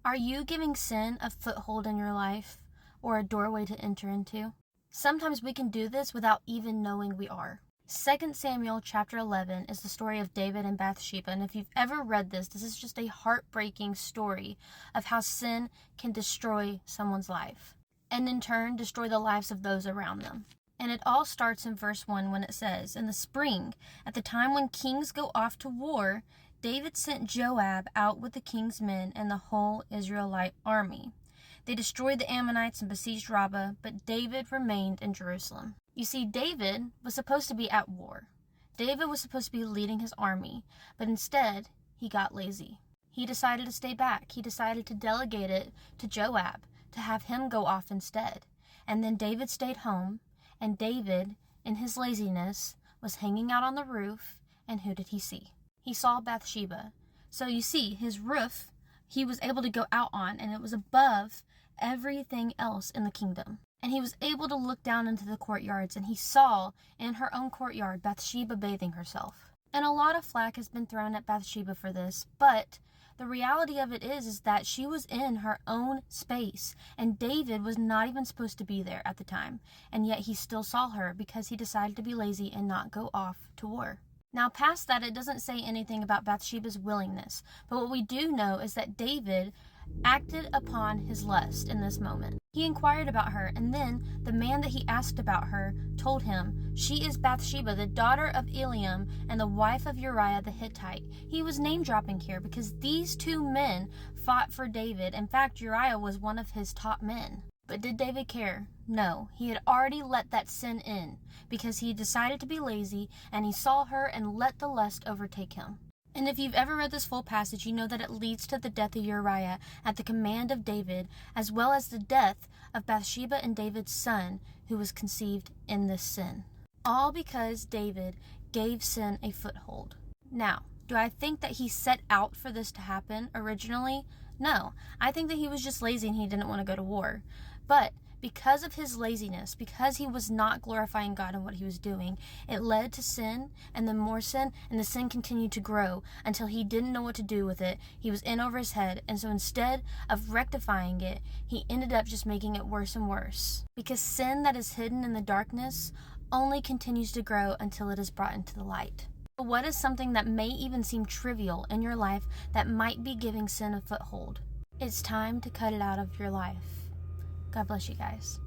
Are you giving sin a foothold in your life or a doorway to enter into? Sometimes we can do this without even knowing we are. 2 Samuel chapter 11 is the story of David and Bathsheba, and if you've ever read this, this is just a heartbreaking story of how sin can destroy someone's life, and in turn destroy the lives of those around them. And it all starts in verse 1 when it says, "In the spring, at the time when kings go off to war, David sent Joab out with the king's men and the whole Israelite army. They destroyed the Ammonites and besieged Rabbah, but David remained in Jerusalem." You see, David was supposed to be at war. David was supposed to be leading his army, but instead, he got lazy. He decided to stay back. He decided to delegate it to Joab, to have him go off instead. And then David stayed home, and David, in his laziness, was hanging out on the roof, and who did he see? He saw Bathsheba. So you see, his roof, he was able to go out on, and it was above everything else in the kingdom. And he was able to look down into the courtyards, and he saw in her own courtyard Bathsheba bathing herself. And a lot of flack has been thrown at Bathsheba for this, but the reality of it is that she was in her own space, and David was not even supposed to be there at the time, and yet he still saw her because he decided to be lazy and not go off to war. Now, past that, it doesn't say anything about Bathsheba's willingness, but what we do know is that David acted upon his lust in this moment. He inquired about her, and then the man that he asked about her told him, "She is Bathsheba, the daughter of Eliam and the wife of Uriah the Hittite." He was name-dropping here because these two men fought for David. In fact, Uriah was one of his top men. But did David care? No. He had already let that sin in because he decided to be lazy, and he saw her and let the lust overtake him. And if you've ever read this full passage, you know that it leads to the death of Uriah at the command of David, as well as the death of Bathsheba and David's son, who was conceived in this sin. All because David gave sin a foothold. Now, do I think that he set out for this to happen originally? No. I think that he was just lazy and he didn't want to go to war. But because of his laziness, because he was not glorifying God in what he was doing, it led to sin, and then more sin, and the sin continued to grow until he didn't know what to do with it. He was in over his head, and so instead of rectifying it, he ended up just making it worse and worse. Because sin that is hidden in the darkness only continues to grow until it is brought into the light. But what is something that may even seem trivial in your life that might be giving sin a foothold? It's time to cut it out of your life. God bless you guys.